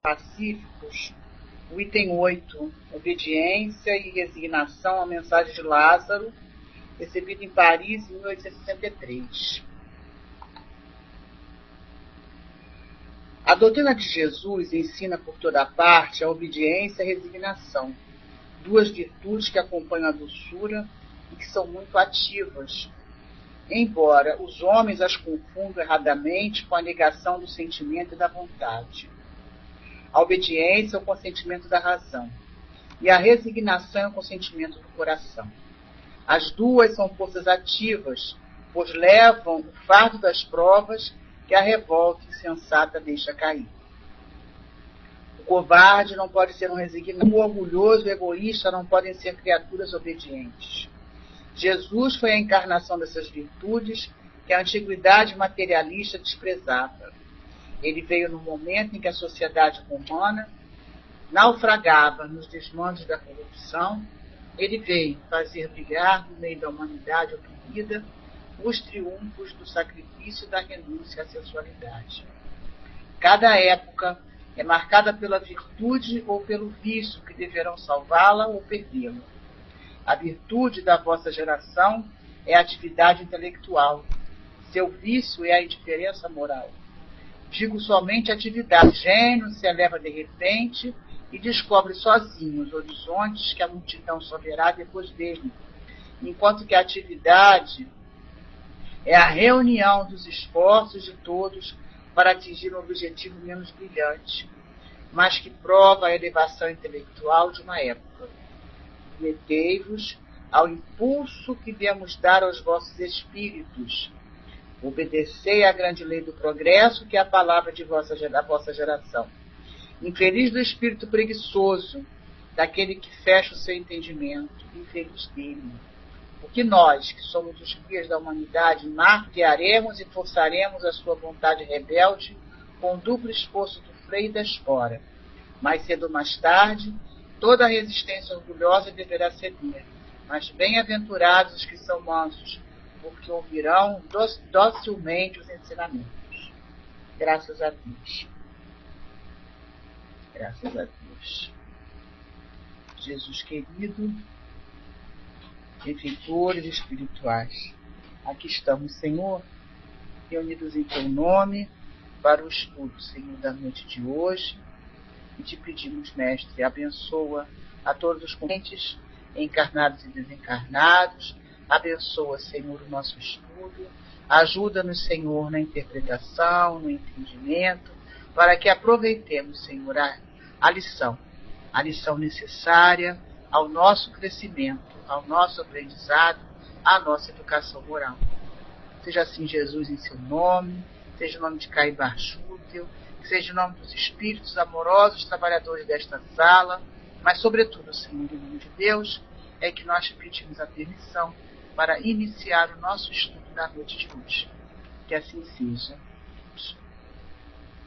pacíficos, o item 8, obediência e resignação à mensagem de Lázaro, recebida em Paris em 1863. A doutrina de Jesus ensina por toda parte a obediência e a resignação, duas virtudes que acompanham a doçura e que são muito ativas, embora os homens as confundam erradamente com a negação do sentimento e da vontade. A obediência é o consentimento da razão, e a resignação é o consentimento do coração. As duas são forças ativas, pois levam o fardo das provas que a revolta insensata deixa cair. O covarde não pode ser um resignado, o orgulhoso e o egoísta não podem ser criaturas obedientes. Jesus foi a encarnação dessas virtudes que a antiguidade materialista desprezava. Ele veio no momento em que a sociedade romana naufragava nos desmandos da corrupção. Ele veio fazer brilhar no meio da humanidade oprimida os triunfos do sacrifício e da renúncia à sensualidade. Cada época é marcada pela virtude ou pelo vício que deverão salvá-la ou perdê-la. A virtude da vossa geração é a atividade intelectual. Seu vício é a indiferença moral. Digo somente atividade. O gênio se eleva de repente e descobre sozinho os horizontes que a multidão só verá depois dele, enquanto que a atividade é a reunião dos esforços de todos para atingir um objetivo menos brilhante, mas que prova a elevação intelectual de uma época. Metei-vos ao impulso que viemos dar aos vossos espíritos. Obedecei à grande lei do progresso, que é a palavra da vossa geração. Infeliz do espírito preguiçoso, daquele que fecha o seu entendimento, infeliz dele. Porque nós, que somos os guias da humanidade, martearemos e forçaremos a sua vontade rebelde com o duplo esforço do freio e da espora. Mais cedo ou mais tarde, toda a resistência orgulhosa deverá ceder, mas bem-aventurados os que são mansos, porque ouvirão docilmente os ensinamentos. Graças a Deus. Graças a Deus. Jesus querido, benfeitores espirituais, aqui estamos, Senhor, reunidos em Teu nome, para o estudo, Senhor, da noite de hoje, e te pedimos, Mestre, abençoa a todos os componentes, encarnados e desencarnados, abençoa, Senhor, o nosso estudo, ajuda-nos, Senhor, na interpretação, no entendimento, para que aproveitemos, Senhor, a lição necessária ao nosso crescimento, ao nosso aprendizado, à nossa educação moral. Seja assim, Jesus, em seu nome, seja o nome de Caibar Chútil, seja o nome dos espíritos amorosos, trabalhadores desta sala, mas, sobretudo, Senhor, em nome de Deus, é que nós te pedimos a permissão para iniciar o nosso estudo da noite de hoje. Que assim seja.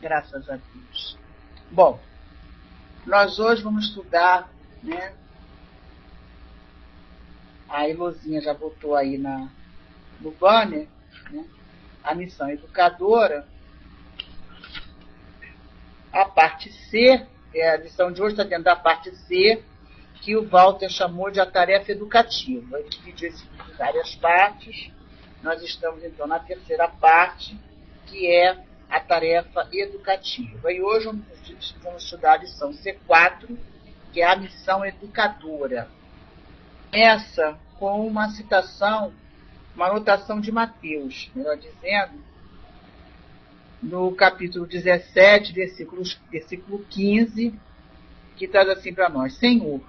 Graças a Deus. Bom, nós hoje vamos estudar, né? A Elozinha já botou aí no banner, né? A missão educadora. A parte C, a lição de hoje está dentro da parte C, que o Walter chamou de a tarefa educativa. Ele dividiu esse livro em várias partes. Nós estamos, então, na terceira parte, que é a tarefa educativa. E hoje vamos estudar a lição C4, que é a missão educadora. Essa com uma citação, uma anotação de Mateus, melhor dizendo, no capítulo 17, versículo 15, que traz assim para nós: Senhor,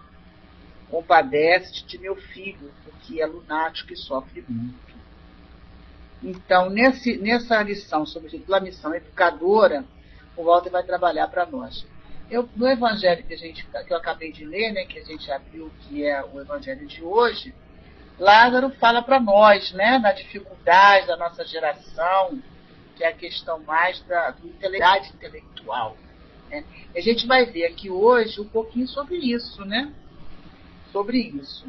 compadece-te de meu filho, porque é lunático e sofre muito. Então, nessa lição sobre a missão educadora, o Walter vai trabalhar para nós. No evangelho que eu acabei de ler, né, que a gente abriu, que é o evangelho de hoje, Lázaro fala para nós, né, da dificuldade da nossa geração, que é a questão mais da intelectualidade intelectual. Né? E a gente vai ver aqui hoje um pouquinho sobre isso, né? Sobre isso.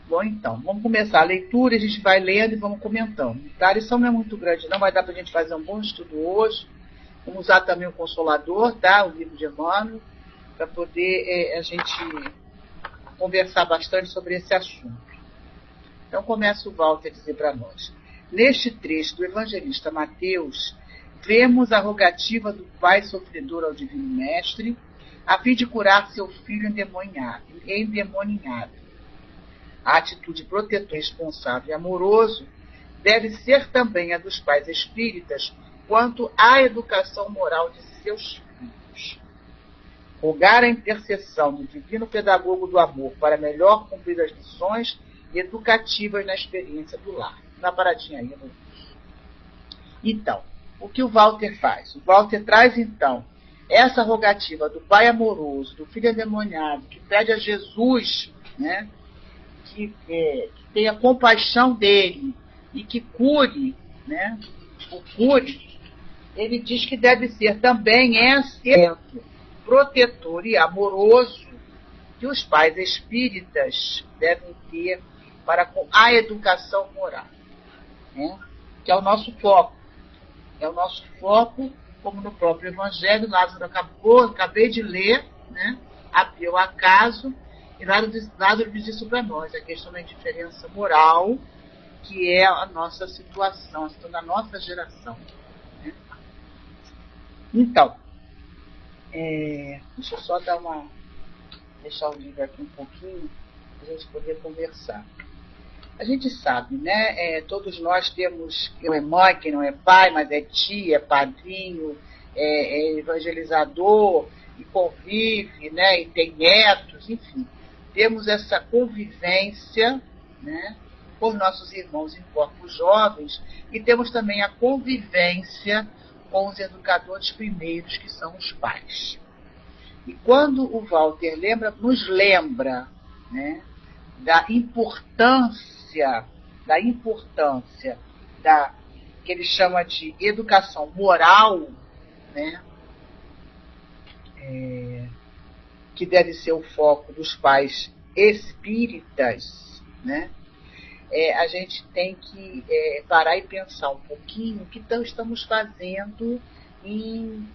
Bom, então, vamos começar a leitura, a gente vai lendo e vamos comentando. Tá? A lição não é muito grande, não vai dar para a gente fazer um bom estudo hoje, Vamos usar também o Consolador, tá? O livro de Emmanuel, para poder a gente conversar bastante sobre esse assunto. Então começa o Walter a dizer para nós. Neste trecho do evangelista Mateus, vemos a rogativa do pai sofredor ao Divino Mestre, a fim de curar seu filho endemoninhado. A atitude protetora, responsável e amoroso deve ser também a dos pais espíritas quanto à educação moral de seus filhos. Rogar a intercessão do divino pedagogo do amor para melhor cumprir as lições educativas na experiência do lar. Dá paradinha aí, né? Então, o que o Walter faz? O Walter traz, então, essa rogativa do pai amoroso, do filho endemoniado, que pede a Jesus, né, que tenha compaixão dele e que cure, né, o cure. Ele diz que deve ser também esse protetor e amoroso que os pais espíritas devem ter para a educação moral, né? Que é o nosso foco. É o nosso foco, como no próprio Evangelho, Lázaro acabei de ler, né? Abriu o acaso, e Lázaro diz isso para nós, a questão da indiferença moral, que é a nossa situação, a situação da nossa geração. Né? Então, deixa eu só deixar o livro aqui um pouquinho, para a gente poder conversar. A gente sabe, né? Todos nós temos, quem não é mãe, quem não é pai, mas é tia, é padrinho, é evangelizador, e convive, né? E tem netos, enfim. Temos essa convivência, né? Com nossos irmãos em corpos jovens, e temos também a convivência com os educadores primeiros, que são os pais. E quando o Walter nos lembra, né? Da importância que ele chama de educação moral, né? Que deve ser o foco dos pais espíritas, né? A gente tem que parar e pensar um pouquinho o que estamos fazendo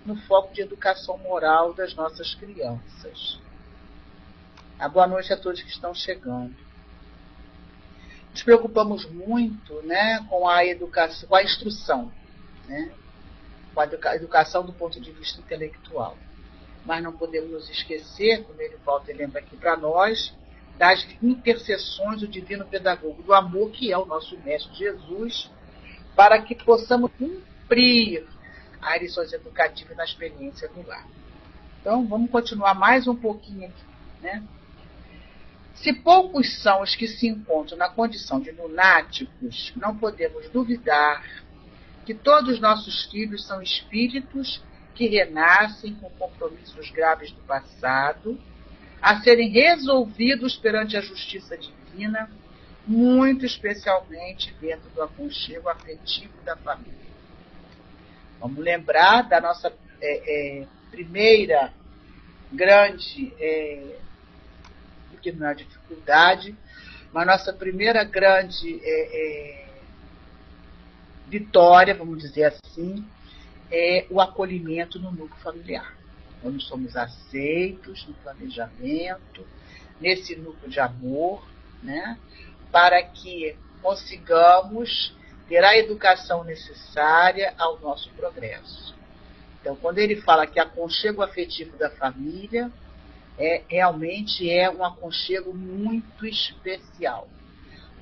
no foco de educação moral das nossas crianças. Boa noite a todos que estão chegando. Nos preocupamos muito, né, com a educação, com a instrução, né, com a educação do ponto de vista intelectual. Mas não podemos nos esquecer, como ele volta e lembra aqui para nós, das intercessões do divino pedagogo do amor, que é o nosso Mestre Jesus, para que possamos cumprir as lições educativas na experiência do lar. Então, vamos continuar mais um pouquinho aqui, né? Se poucos são os que se encontram na condição de lunáticos, não podemos duvidar que todos nossos filhos são espíritos que renascem com compromissos graves do passado, a serem resolvidos perante a justiça divina, muito especialmente dentro do aconchego afetivo da família. Vamos lembrar da nossa primeira grande, que não é dificuldade, mas nossa primeira grande vitória, vamos dizer assim, é o acolhimento no núcleo familiar. Quando somos aceitos no planejamento, nesse núcleo de amor, né, para que consigamos ter a educação necessária ao nosso progresso. Então, quando ele fala que aconchego afetivo da família, realmente é um aconchego muito especial.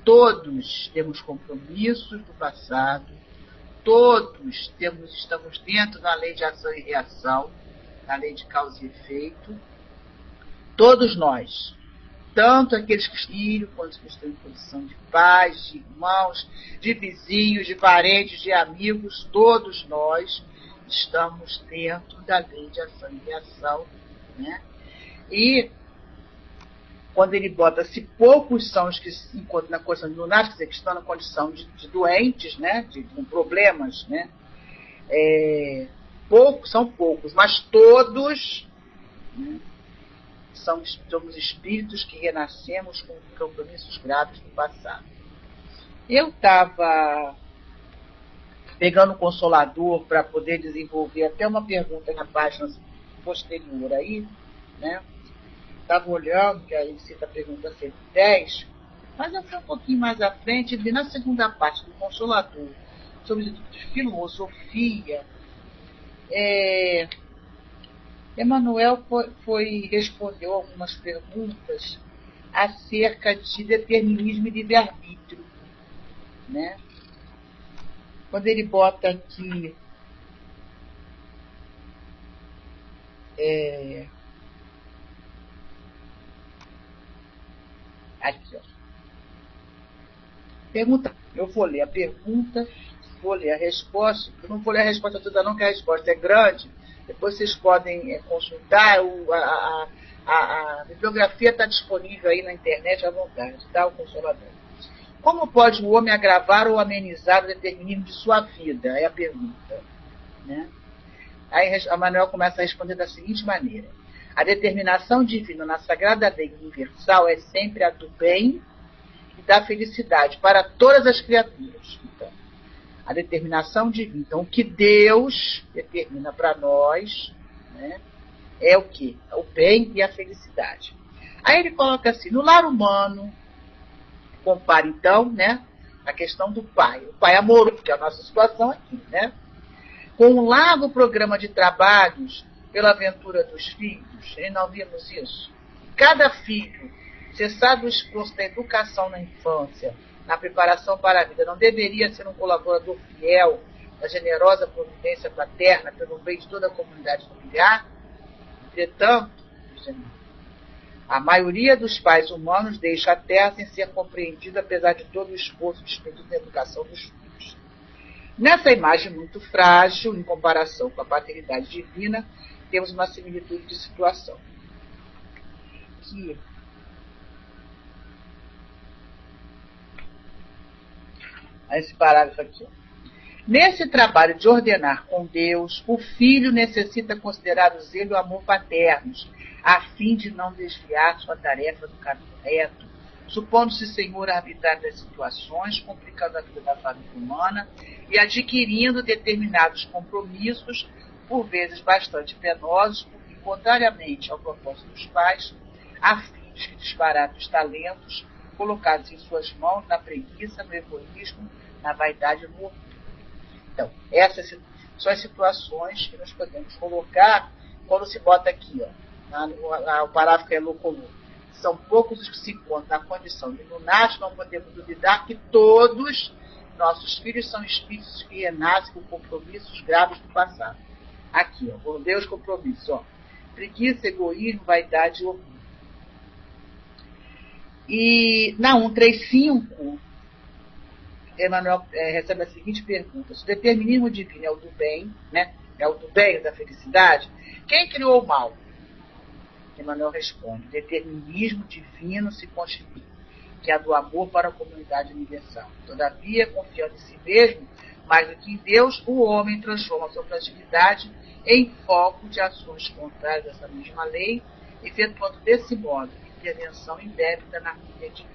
Todos temos compromissos do passado, todos estamos dentro da lei de ação e reação, da lei de causa e efeito. Todos nós, tanto aqueles que estão filhos, quanto que estão em posição de pais, de irmãos, de vizinhos, de parentes, de amigos, todos nós estamos dentro da lei de ação e reação, né? E quando ele bota, se poucos são os que se encontram na condição de lunáticos, quer dizer, que estão na condição de doentes, né, com problemas, né, são poucos, mas todos, né, somos espíritos que renascemos com compromissos graves do passado. Eu estava pegando o Consolador para poder desenvolver até uma pergunta na página posterior aí, né? Estava olhando, que aí cita a pergunta 110, mas eu fui um pouquinho mais à frente e vi na segunda parte do Consolador, sobre de filosofia, Emmanuel respondeu algumas perguntas acerca de determinismo e livre-arbítrio, né? Quando ele bota aqui aqui, ó. Pergunta. Eu vou ler a pergunta, vou ler a resposta. Eu não vou ler a resposta toda não, que a resposta é grande. Depois vocês podem consultar. A bibliografia está disponível aí na internet à vontade, tá? O Consolador. Como pode o homem agravar ou amenizar o determinismo de sua vida? É a pergunta, né? Aí a Manuel começa a responder da seguinte maneira: a determinação divina na sagrada lei universal é sempre a do bem e da felicidade para todas as criaturas. Então, a determinação divina, então, o que Deus determina para nós, né, é o quê? É o bem e a felicidade. Aí ele coloca assim: no lar humano, compara então, né, a questão do pai, o pai amoroso, que é a nossa situação aqui, né, com um largo programa de trabalhos pela aventura dos filhos. E não vimos isso? Cada filho, cessado o esforço da educação na infância, na preparação para a vida, não deveria ser um colaborador fiel da generosa providência paterna pelo bem de toda a comunidade familiar? Entretanto, a maioria dos pais humanos deixa a terra sem ser compreendida, apesar de todo o esforço despedido na educação dos filhos. Nessa imagem muito frágil, em comparação com a paternidade divina, temos uma similitude de situação. Que esse parágrafo aqui, ó. Nesse trabalho de ordenar com Deus, o filho necessita considerar o zelo e o amor paternos, a fim de não desviar sua tarefa do caminho reto, supondo-se senhor arbitrar das situações, complicando a vida da família humana e adquirindo determinados compromissos, por vezes bastante penosos, porque, contrariamente ao propósito dos pais, há filhos que dispararam os talentos colocados em suas mãos na preguiça, no egoísmo, na vaidade e no orgulho. Então, essas são as situações que nós podemos colocar quando se bota aqui, ó, o parágrafo é loucolor. São poucos os que se encontram na condição de lunáticos, não podemos duvidar que todos nossos filhos são espíritos que renascem com compromissos graves do passado. Aqui, ó, por Deus, compromisso, ó. Preguiça, egoísmo, vaidade e orgulho. E na 135, Emmanuel recebe a seguinte pergunta: se o determinismo divino é o do bem, né? É o do bem e da felicidade, quem criou o mal? Emmanuel responde: o determinismo divino se constitui, que é a do amor para a comunidade universal. Todavia, confiando em si mesmo, mais do que em Deus, o homem transforma a sua fragilidade em foco de ações contrárias a essa mesma lei, efetuando desse modo intervenção indébita na vida divina.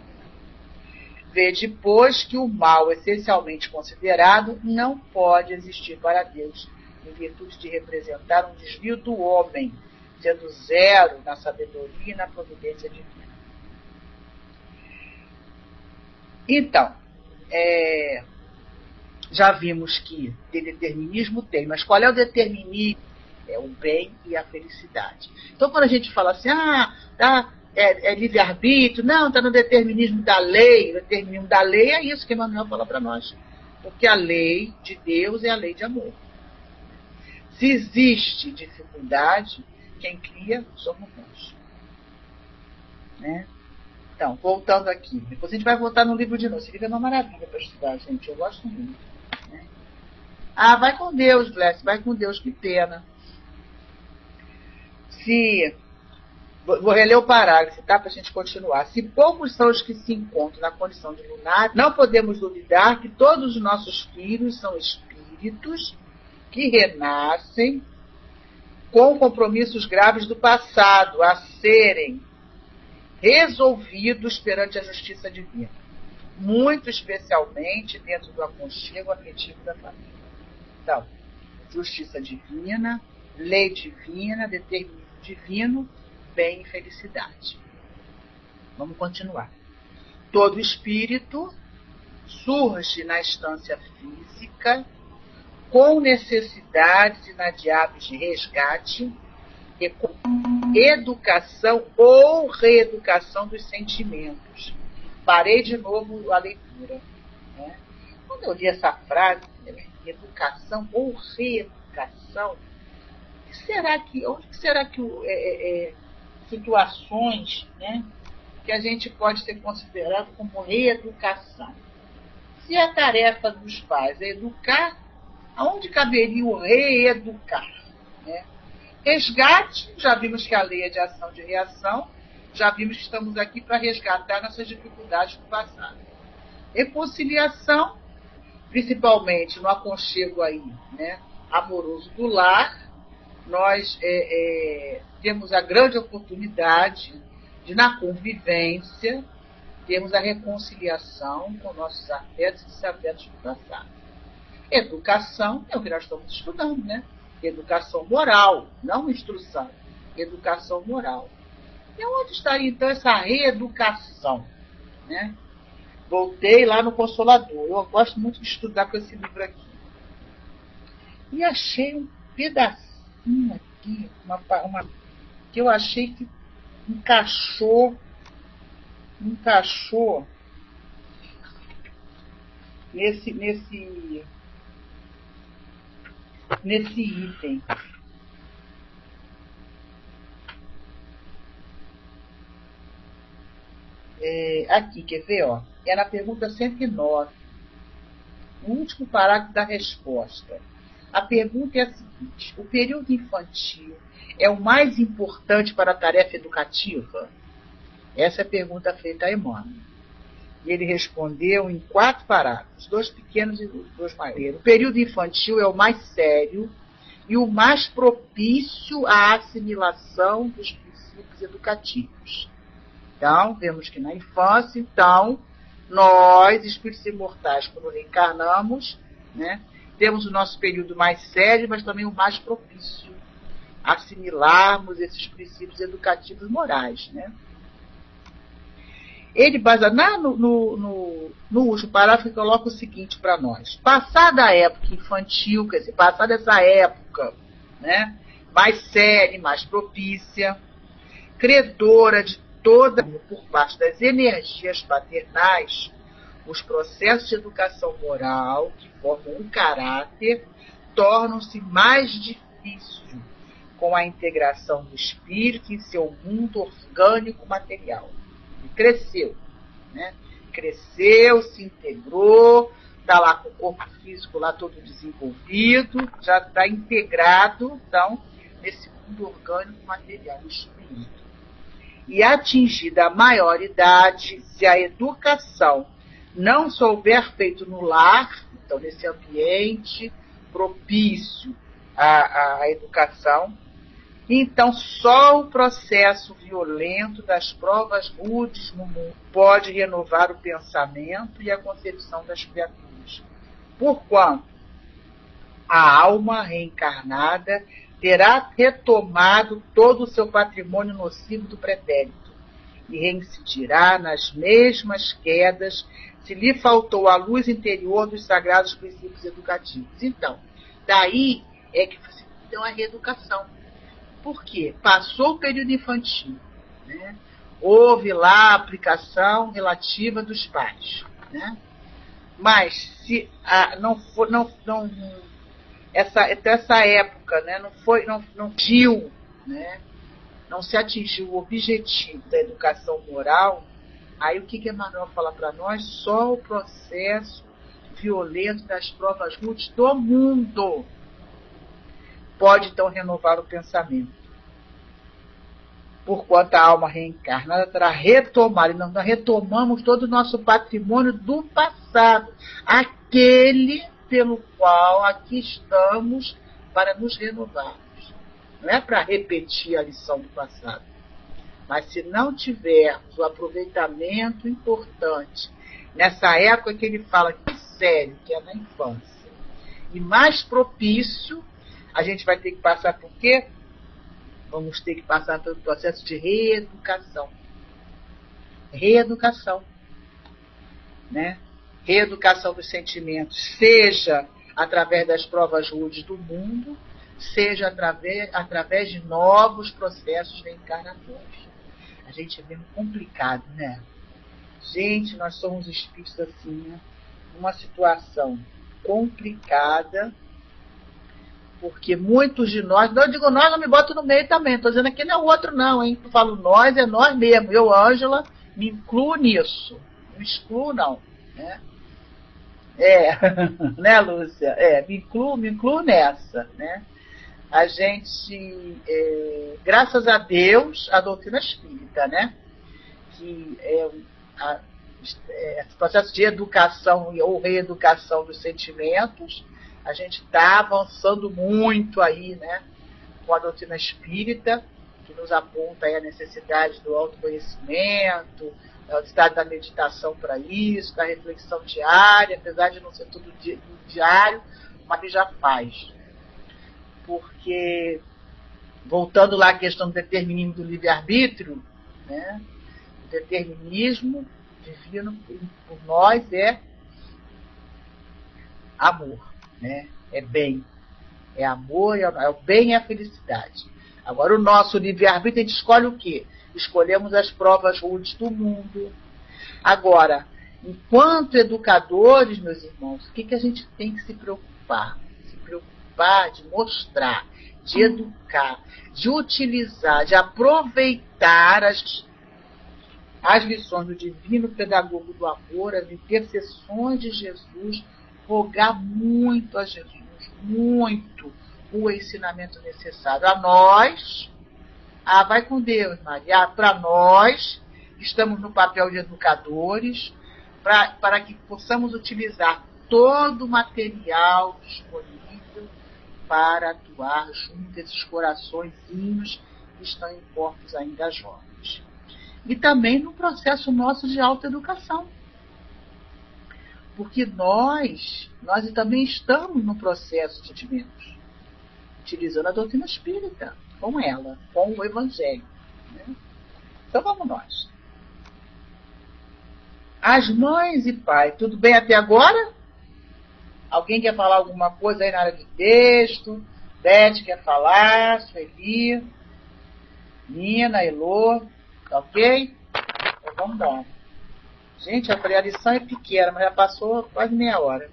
Vede, pois, que o mal essencialmente considerado não pode existir para Deus, em virtude de representar um desvio do homem, sendo zero na sabedoria e na providência divina. Então, já vimos que de determinismo tem, mas qual é o determinismo? É o bem e a felicidade. Então, quando a gente fala assim, é livre-arbítrio, não, está no determinismo da lei. O determinismo da lei é isso que Emmanuel fala para nós. Porque a lei de Deus é a lei de amor. Se existe dificuldade, quem cria somos nós. Né? Então, voltando aqui. Depois a gente vai voltar no livro de novo. Esse livro é uma maravilha para estudar, gente. Eu gosto muito. Né? Vai com Deus, Bless. Vai com Deus, que pena. Vou reler o parágrafo, tá? Para a gente continuar. Se poucos são os que se encontram na condição de lunático, não podemos duvidar que todos os nossos filhos são espíritos que renascem com compromissos graves do passado a serem resolvidos perante a justiça divina, muito especialmente dentro do aconchego afetivo da família. Então, justiça divina, lei divina, determinismo divino, bem e felicidade. Vamos continuar. Todo espírito surge na instância física com necessidades inadiáveis de resgate e com educação ou reeducação dos sentimentos. Parei de novo a leitura. Né? Quando eu li essa frase, educação ou reeducação, onde será que situações, né, que a gente pode ser considerado como reeducação? Se a tarefa dos pais é educar, aonde caberia o reeducar? Né? Resgate, já vimos que a lei é de ação e de reação, já vimos que estamos aqui para resgatar nossas dificuldades do passado. Reconciliação, principalmente no aconchego aí, né, amoroso do lar, nós temos a grande oportunidade de, na convivência, termos a reconciliação com nossos afetos e desafetos do passado. Educação é o que nós estamos estudando, né? Educação moral, não instrução. Educação moral. E onde estaria, então, essa reeducação? Né? Voltei lá no Consolador. Eu gosto muito de estudar com esse livro aqui. E achei um pedacinho aqui, que eu achei que encaixou nesse item. Aqui, quer ver? Ó? É na pergunta 109, no último parágrafo da resposta. A pergunta é a seguinte: o período infantil é o mais importante para a tarefa educativa? Essa é a pergunta feita a Emmanuel. E ele respondeu em 4 parágrafos, 2 pequenos e 2 maiores. O período infantil é o mais sério e o mais propício à assimilação dos princípios educativos. Então, vemos que na infância, então, nós, espíritos imortais, quando reencarnamos, né, temos o nosso período mais sério, mas também o mais propício a assimilarmos esses princípios educativos morais, né? Ele basa no último parágrafo, coloca o seguinte para nós: passada a época infantil, quer dizer, passada essa época, né, mais séria, mais propícia, credora de toda, por parte das energias paternais, os processos de educação moral, que formam um caráter, tornam-se mais difíceis com a integração do espírito em seu mundo orgânico material. Ele cresceu, né? Cresceu, se integrou, está lá com o corpo físico lá todo desenvolvido, já está integrado, então, nesse mundo orgânico material, o espírito. E atingida a maioridade, se a educação não souber feito no lar, então nesse ambiente propício à educação, então só o processo violento das provas rudes no mundo pode renovar o pensamento e a concepção das criaturas. Porquanto a alma reencarnada terá retomado todo o seu patrimônio nocivo do pretérito e reincidirá nas mesmas quedas se lhe faltou a luz interior dos sagrados princípios educativos. Então, daí é que se deu a reeducação. Por quê? Passou o período infantil, né? Houve lá a aplicação relativa dos pais, né? Mas se essa época, né, não se atingiu o objetivo da educação moral, aí o que Emmanuel fala para nós? Só o processo violento das provas rudes do mundo pode então renovar o pensamento. Porquanto a alma reencarnada terá retomado, e nós retomamos todo o nosso patrimônio do passado, aquele pelo qual aqui estamos para nos renovarmos. Não é para repetir a lição do passado. Mas se não tivermos o aproveitamento importante nessa época que ele fala que é sério, que é na infância, e mais propício, a gente vai ter que passar por quê? Vamos ter que passar pelo processo de reeducação. Reeducação. Né? Reeducação dos sentimentos, seja através das provas rudes do mundo, seja através de novos processos reencarnatórios. A gente é mesmo complicado, né? Gente, nós somos espíritos assim, né? Uma situação complicada, porque muitos de nós, não, eu digo nós, não me boto no meio também, estou dizendo aqui não é o outro não, hein? Eu falo nós, é nós mesmo. Eu, Ângela, me incluo nisso. Não excluo não, né? Né, Lúcia? Me incluo nessa, né? A gente, graças a Deus, a doutrina espírita, né? Que esse processo de educação ou reeducação dos sentimentos, a gente está avançando muito aí, né? Com a doutrina espírita, que nos aponta aí a necessidade do autoconhecimento, o estado da meditação para isso, da reflexão diária, apesar de não ser tudo diário, mas que já faz. Porque, voltando lá à questão do determinismo do livre-arbítrio, né? O determinismo divino por nós é amor, né? É bem. É amor, é o bem e a felicidade. Agora, o nosso livre-arbítrio, a gente escolhe o quê? Escolhemos as provas rudes do mundo. Agora, enquanto educadores, meus irmãos, o que a gente tem que se preocupar? Se preocupar de mostrar, de educar, de utilizar, de aproveitar as lições do divino pedagogo do amor, as intercessões de Jesus, rogar muito a Jesus, muito o ensinamento necessário a nós. Vai com Deus, Maria. Para nós, estamos no papel de educadores, para que possamos utilizar todo o material disponível para atuar junto a esses coraçõezinhos que estão em corpos ainda jovens. E também no processo nosso de autoeducação. Porque nós também estamos no processo de sentimentos, utilizando a doutrina espírita, com ela, com o Evangelho. Né? Então vamos nós. As mães e pais, tudo bem até agora? Alguém quer falar alguma coisa aí na área de texto? Beth quer falar, Sueli, Nina, Elô, tá ok? Então vamos lá. Gente, eu falei, a lição é pequena, mas já passou quase meia hora.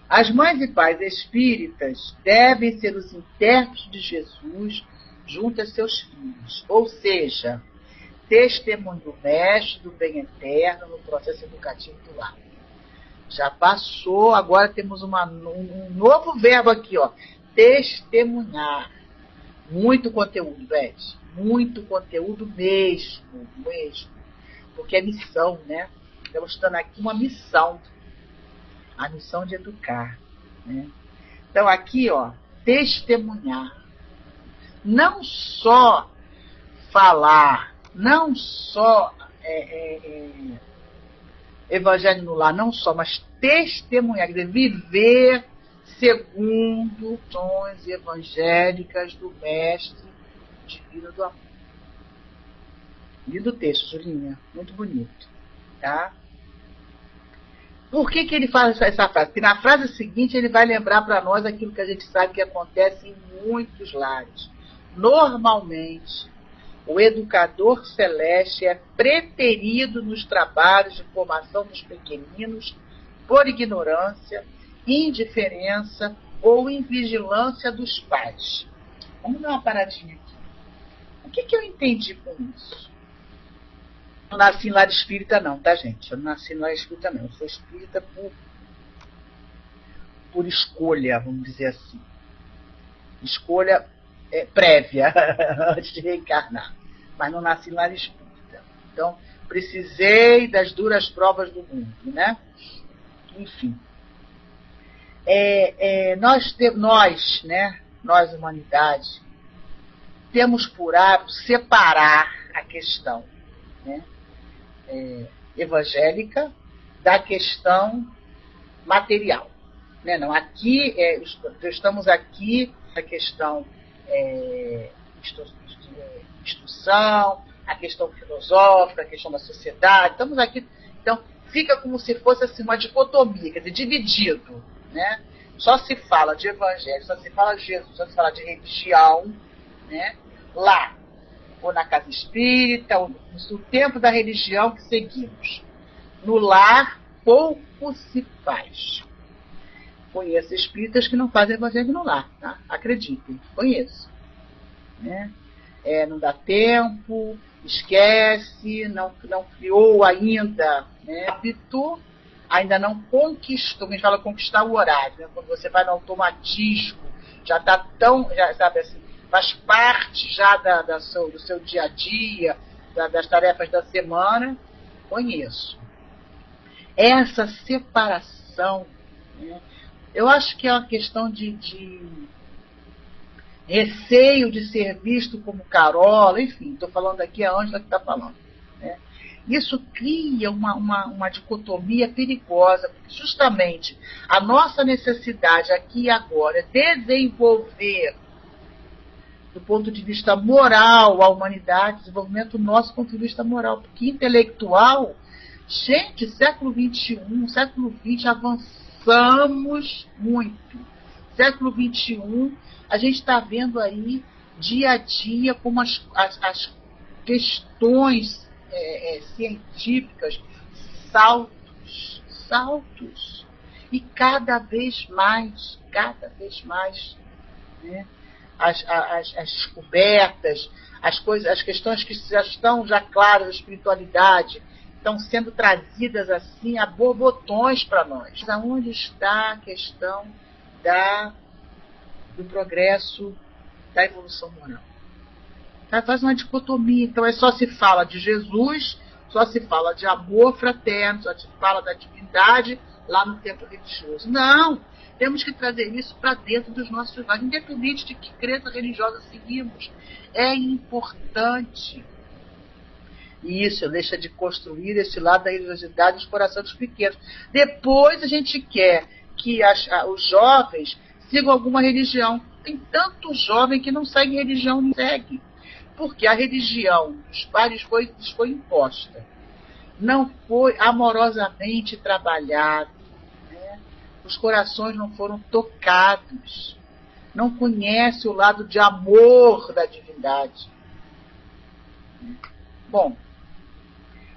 As mães e pais espíritas devem ser os intérpretes de Jesus junto a seus filhos, ou seja, testemunho do mestre do bem eterno no processo educativo do lar. Já passou, agora temos um novo verbo aqui, ó, testemunhar. Muito conteúdo, Beth, muito conteúdo mesmo. Porque é missão, né? Estamos estudando aqui uma missão. A missão de educar. Né? Então, aqui, ó, testemunhar. Não só falar, não só evangelho no lar, não só, mas testemunhar, quer dizer, viver segundo tons evangélicas do Mestre Divino do Amor. Lindo texto, Julinha. Muito bonito. Tá? Por que ele faz essa frase? Porque na frase seguinte ele vai lembrar para nós aquilo que a gente sabe que acontece em muitos lares. Normalmente, o educador celeste é preterido nos trabalhos de formação dos pequeninos por ignorância, indiferença ou invigilância dos pais. Vamos dar uma paradinha aqui. O que eu entendi com isso? Eu não nasci em lar espírita não, tá, gente? Eu não nasci em lar espírita não. Eu sou espírita por escolha, vamos dizer assim. Escolha prévia, antes de reencarnar. Mas não nasci em lar espírita. Então, precisei das duras provas do mundo, né? Enfim. Nós, humanidade, temos por hábito separar a questão, né? Evangélica da questão material. Né? Não, aqui, estamos aqui na questão instrução, a questão filosófica, a questão da sociedade. Estamos aqui, então, fica como se fosse assim, uma dicotomia, quer dizer, dividido. Né? Só se fala de evangelho, só se fala de Jesus, só se fala de religião, né? Lá, ou na casa espírita, ou no tempo da religião que seguimos. No lar, pouco se faz. Conheço espíritas que não fazem evangelho no lar, tá? Acreditem, conheço. Né? Não dá tempo, esquece, não criou ainda, né? Hábito, ainda não conquistou. A gente fala conquistar o horário, né? Quando você vai no automatismo, já está tão, já, sabe assim, faz parte já do seu dia a dia, das tarefas da semana. Conheço. Essa separação, né? Eu acho que é uma questão de receio de ser visto como carola, enfim, estou falando aqui, a Ângela que está falando. Né? Isso cria uma dicotomia perigosa, porque justamente a nossa necessidade aqui e agora é desenvolver, do ponto de vista moral, a humanidade, desenvolvimento nosso do ponto de vista moral, porque intelectual, gente, século XXI, século XX, avançamos muito. Século XXI, a gente está vendo aí, dia a dia, como as questões científicas, saltos, e cada vez mais, né, as descobertas, as questões que já estão já claras da espiritualidade, estão sendo trazidas assim a borbotões para nós. Aonde está a questão do progresso, da evolução moral? Faz uma dicotomia. Então, só se fala de Jesus, só se fala de amor fraterno, só se fala da divindade lá no tempo religioso. Não! Temos que trazer isso para dentro dos nossos lares, independente de que crença religiosa seguimos. É importante. E isso deixa de construir esse lado da religiosidade nos corações dos pequenos. Depois a gente quer que os jovens sigam alguma religião. Tem tanto jovem que não segue religião, não segue. Porque a religião dos pais foi imposta. Não foi amorosamente trabalhado. Né? Os corações não foram tocados. Não conhece o lado de amor da divindade. Bom,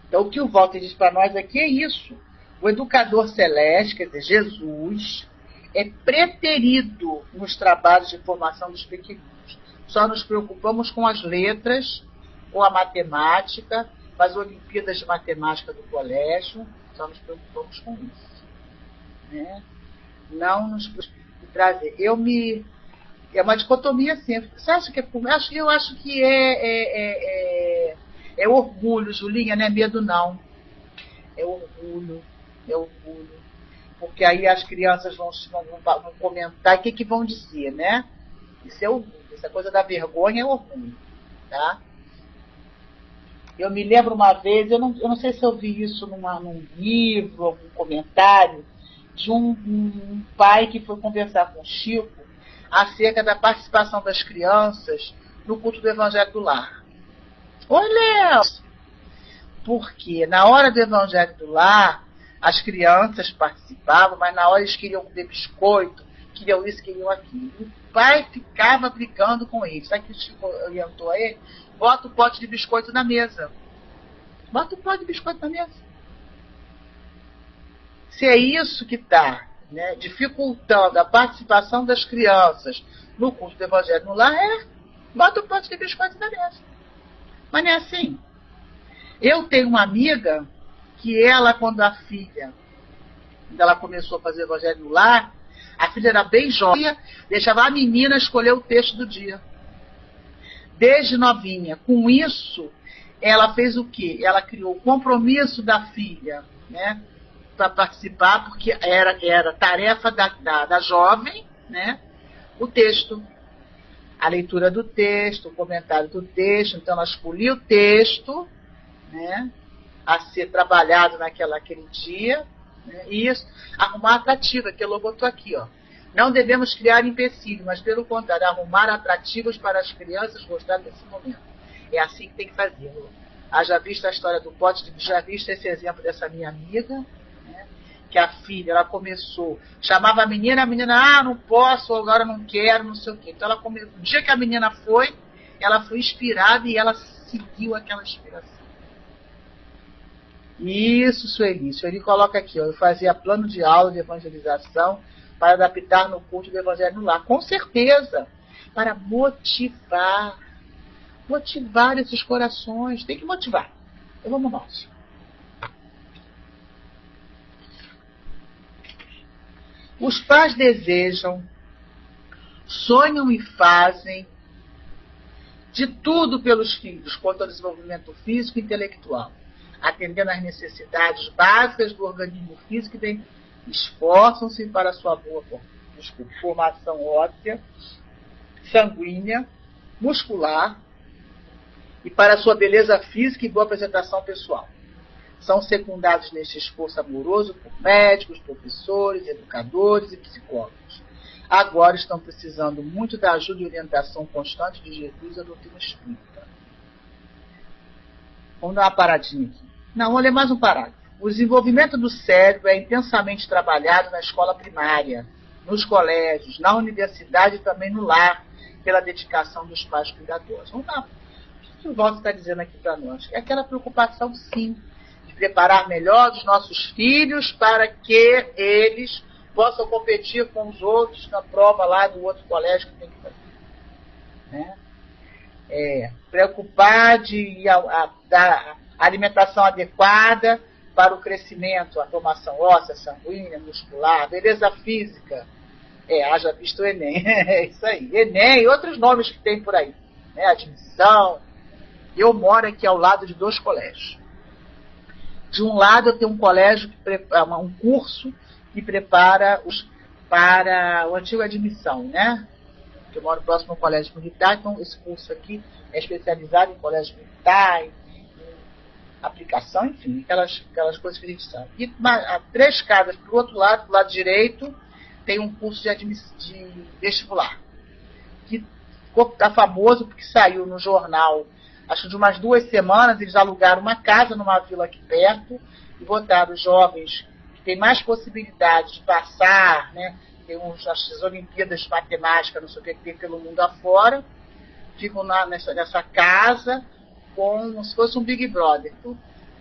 então o que o Walter diz para nós aqui é isso. O educador celeste, quer dizer, Jesus, é preterido nos trabalhos de formação dos pequeninos. Só nos preocupamos com as letras, com a matemática, com as Olimpíadas de Matemática do colégio, só nos preocupamos com isso. Né? Não nos trazer. É uma dicotomia sempre. Você acha que eu acho que é orgulho, Julinha, não é medo, não. É orgulho. Porque aí as crianças vão comentar o que vão dizer, né? Isso é orgulho. Essa coisa da vergonha é orgulho, tá? Eu me lembro uma vez, eu não sei se eu vi isso num livro, algum comentário, de um pai que foi conversar com o Chico acerca da participação das crianças no culto do Evangelho do Lar. Olha! Porque na hora do Evangelho do Lar, as crianças participavam, mas na hora eles queriam comer biscoito, queriam isso, queriam aquilo. O pai ficava brigando com eles. Sabe o que o Chico orientou a ele? Bota o pote de biscoito na mesa. Bota o pote de biscoito na mesa. Se é isso que está, né, dificultando a participação das crianças no curso do Evangelho no Lar, bota o pote de biscoito na mesa. Mas não é assim. Eu tenho uma amiga que ela, quando ela começou a fazer o Evangelho no Lar, a filha era bem jovem, deixava a menina escolher o texto do dia. Desde novinha. Com isso, ela fez o quê? Ela criou o compromisso da filha, né, para participar, porque era tarefa da jovem, né, o texto. A leitura do texto, o comentário do texto. Então, ela escolhia o texto, né, a ser trabalhado naquele dia, né? E isso, arrumar atrativa, que ela botou aqui, ó. Não devemos criar empecilhos, mas pelo contrário, arrumar atrativos para as crianças gostarem desse momento. É assim que tem que fazer. Já visto a história do pote, já visto esse exemplo dessa minha amiga, né? Que a filha, ela começou, chamava a menina, não posso, agora não quero, não sei o quê. Então ela começou, no dia que a menina foi, ela foi inspirada e ela seguiu aquela inspiração. Isso, Sueli. Sueli coloca aqui, ó, eu fazia plano de aula de evangelização para adaptar no culto do Evangelho no lar. Com certeza, para motivar esses corações. Tem que motivar. Então vamos nós. Os pais desejam, sonham e fazem de tudo pelos filhos quanto ao desenvolvimento físico e intelectual, atendendo às necessidades básicas do organismo físico e esforçam-se para a sua boa formação óssea, sanguínea, muscular e para a sua beleza física e boa apresentação pessoal. São secundados neste esforço amoroso por médicos, professores, educadores e psicólogos. Agora estão precisando muito da ajuda e orientação constante de Jesus e da doutrina espírita. Vamos dar uma paradinha aqui. Não, vamos ler mais um parágrafo. O desenvolvimento do cérebro é intensamente trabalhado na escola primária, nos colégios, na universidade e também no lar, pela dedicação dos pais cuidadores. Vamos lá. O que o Walter está dizendo aqui para nós? É aquela preocupação, sim, de preparar melhor os nossos filhos para que eles possam competir com os outros na prova lá do outro colégio que tem que fazer. Né? Preocupar de dar alimentação adequada para o crescimento, a formação óssea, sanguínea, muscular, beleza física. Haja visto o Enem. É isso aí. Enem e outros nomes que tem por aí. Né? Admissão. Eu moro aqui ao lado de 2 colégios. De um lado eu tenho um colégio, um curso que prepara para o antigo admissão, né? Eu moro próximo ao colégio militar, então esse curso aqui é especializado em colégio militar, em aplicação, enfim, aquelas coisas que a gente sabe. E 3 casas para o outro lado, do lado direito, tem um curso de vestibular, que está famoso porque saiu no jornal, acho que de umas 2 semanas, eles alugaram uma casa numa vila aqui perto e botaram os jovens que têm mais possibilidade de passar, né? Tem as Olimpíadas de Matemática, não sei o que tem pelo mundo afora, ficam nessa casa como se fosse um Big Brother,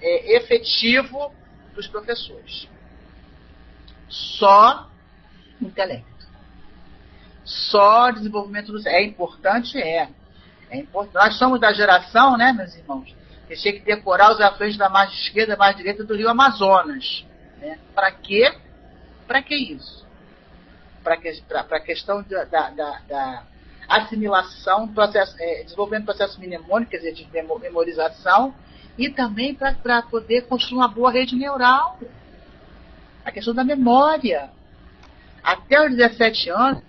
efetivo dos professores. Só intelecto. Só desenvolvimento do... É importante. Nós somos da geração, né, meus irmãos, que tinha que decorar os afluentes da margem esquerda e margem direita do rio Amazonas. Né? Para quê? Para que isso? Para a questão da assimilação, desenvolvimento do processo mnemônico, quer dizer, de memorização, e também para poder construir uma boa rede neural. A questão da memória. Até os 17 anos...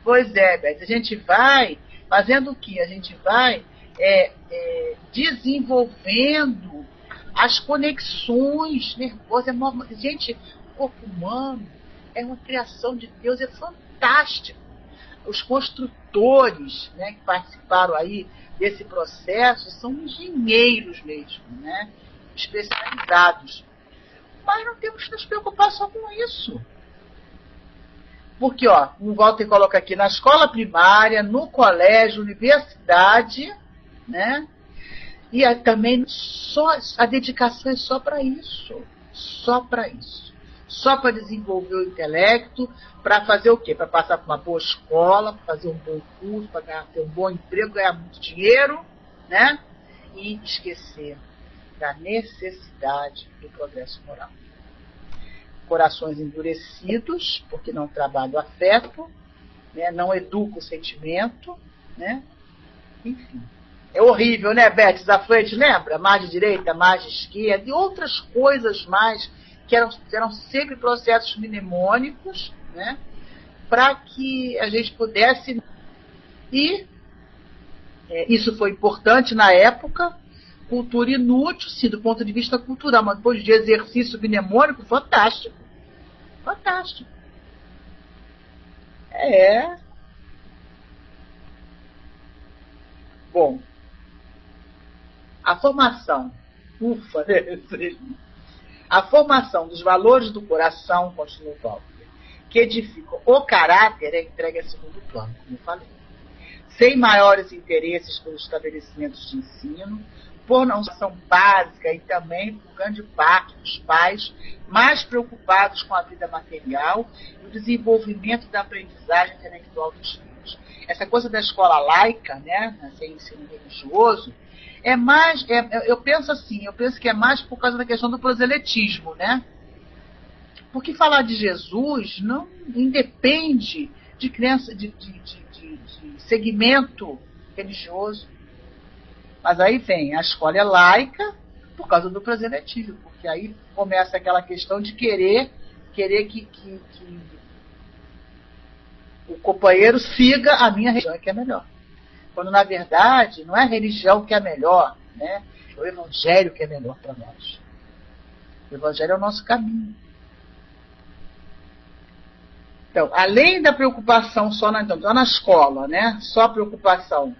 Pois é, Beth, a gente vai fazendo o quê? A gente vai desenvolvendo as conexões nervosas. Gente, o corpo humano é uma criação de Deus, é fantástico. Os construtores, né, que participaram aí desse processo são engenheiros mesmo, né, especializados. Mas não temos que nos preocupar só com isso. Porque, o Walter coloca aqui, na escola primária, no colégio, universidade, né? E também a dedicação é só para isso. Só para isso. Só para desenvolver o intelecto, para fazer o quê? Para passar por uma boa escola, para fazer um bom curso, para ter um bom emprego, ganhar muito dinheiro, né? E esquecer da necessidade do progresso moral. Corações endurecidos, porque não trabalham o afeto, né? Não educam o sentimento, né? Enfim. É horrível, né, Beth? Desafante, lembra? Margem direita, margem esquerda, e outras coisas mais, que eram sempre processos mnemônicos, né? Para que a gente pudesse... E isso foi importante na época, cultura inútil, sim, do ponto de vista cultural, mas depois de exercício mnemônico, fantástico. Fantástico. Bom, a formação, ufa, a formação dos valores do coração, continua o Paulo, que edificam o caráter, é entregue a segundo plano, como eu falei. Sem maiores interesses pelos estabelecimentos de ensino, por não são básica e também por grande parte dos pais mais preocupados com a vida material e o desenvolvimento da aprendizagem intelectual dos filhos. Essa coisa da escola laica, né, sem ensino religioso, eu penso assim, que é mais por causa da questão do proselitismo, né? Porque falar de Jesus não independe de crença, de segmento religioso. Mas aí vem, a escola é laica por causa do proselitismo, porque aí começa aquela questão de querer que o companheiro siga a minha religião, que é melhor. Quando, na verdade, não é a religião que é melhor, né? É o evangelho que é melhor para nós. O evangelho é o nosso caminho. Então, além da preocupação só na escola, né? Só a preocupação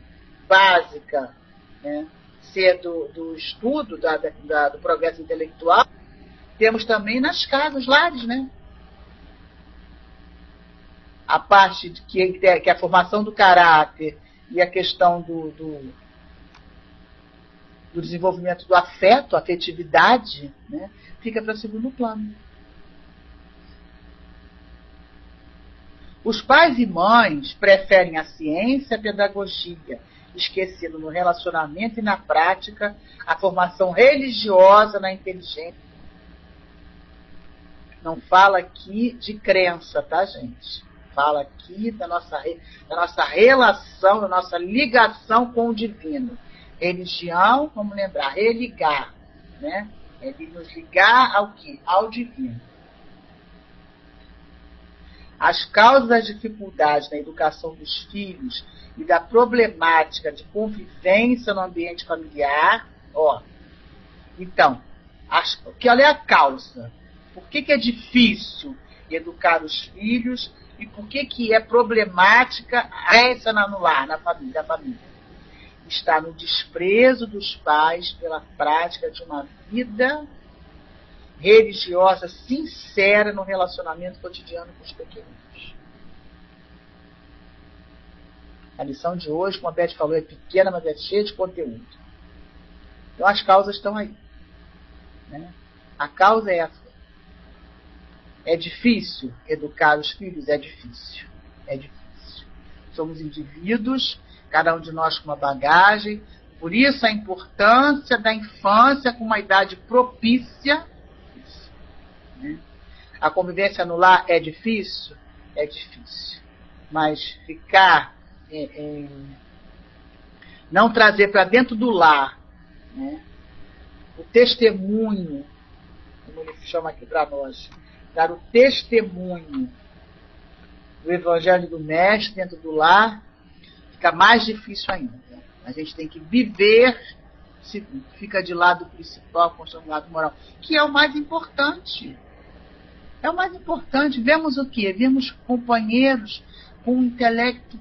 básica, né? Ser do estudo, do progresso intelectual, temos também nas casas, os lares, né? A parte que é a formação do caráter e a questão do desenvolvimento do afeto, afetividade, né? Fica para segundo plano. Os pais e mães preferem a ciência e a pedagogia, esquecendo no relacionamento e na prática a formação religiosa na inteligência. Não fala aqui de crença, tá, gente? Fala aqui da nossa relação, da nossa ligação com o divino. Religião, vamos lembrar, religar, né? É de nos ligar ao quê? Ao divino. As causas das dificuldades na educação dos filhos e da problemática de convivência no ambiente familiar, então, qual é a causa? Por que é difícil educar os filhos e por que é problemática essa no lar, da família? Está no desprezo dos pais pela prática de uma vida religiosa sincera no relacionamento cotidiano com os pequeninos. A lição de hoje, como a Beth falou, é pequena, mas é cheia de conteúdo. Então as causas estão aí, né? A causa é essa. É difícil educar os filhos? É difícil. É difícil. Somos indivíduos, cada um de nós com uma bagagem, por isso a importância da infância com uma idade propícia. A convivência no lar é difícil? É difícil. Mas ficar, não trazer para dentro do lar, né, o testemunho, como ele chama aqui para nós, dar o testemunho do Evangelho do Mestre dentro do lar, fica mais difícil ainda. A gente tem que viver, fica de lado principal, construindo o lado moral, que é o mais importante. É o mais importante. Vemos o quê? Vemos companheiros com um intelecto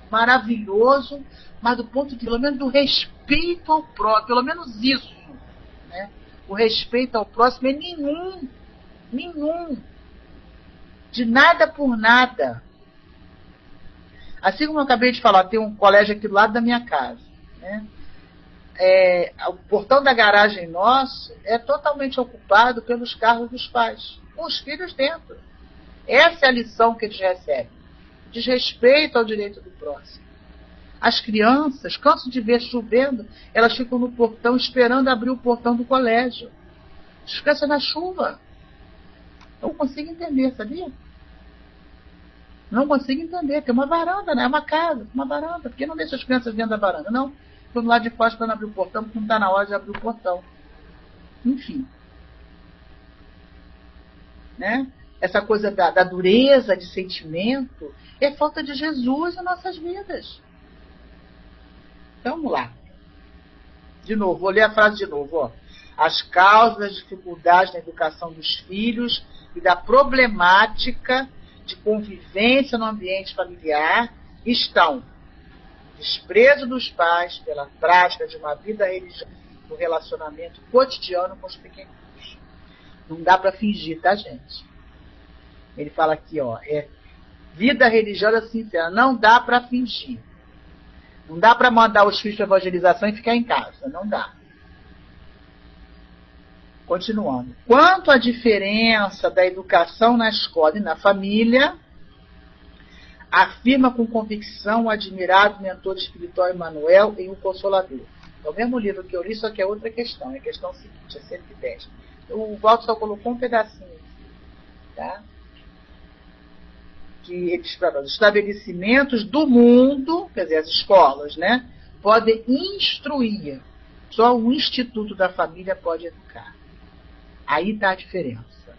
maravilhoso, mas do ponto de, pelo menos, do respeito ao próximo, pelo menos isso, né? O respeito ao próximo é nenhum. De nada por nada. Assim como eu acabei de falar, tem um colégio aqui do lado da minha casa, né? O portão da garagem nosso é totalmente ocupado pelos carros dos pais, com os filhos dentro. Essa é a lição que eles recebem. Desrespeito ao direito do próximo. As crianças, cansam de ver chovendo, elas ficam no portão esperando abrir o portão do colégio. Descansa na chuva. Eu não consigo entender, sabia? Não consigo entender. Tem uma varanda, né? É uma casa, uma varanda. Por que não deixa as crianças dentro da varanda? Não. Estou do lado de fora para não abrir o portão, porque não está na hora de abrir o portão. Enfim. Né? Essa coisa da dureza de sentimento é falta de Jesus em nossas vidas. Então, vamos lá. De novo, vou ler a frase de novo. Ó. As causas das dificuldades na educação dos filhos e da problemática de convivência no ambiente familiar estão desprezo dos pais pela prática de uma vida religiosa no relacionamento cotidiano com os pequeninos. Não dá para fingir, tá, gente? Ele fala aqui, ó, vida religiosa sincera. Não dá para fingir. Não dá para mandar os filhos para evangelização e ficar em casa. Não dá. Continuando. Quanto à diferença da educação na escola e na família, afirma com convicção o admirado mentor espiritual Emmanuel em O Consolador. É o mesmo livro que eu li, só que é outra questão. É a questão seguinte, é 110. O Walter só colocou um pedacinho aqui, tá? Que ele diz para nós, os estabelecimentos do mundo, quer dizer, as escolas, né, podem instruir. Só o Instituto da Família pode educar. Aí está a diferença.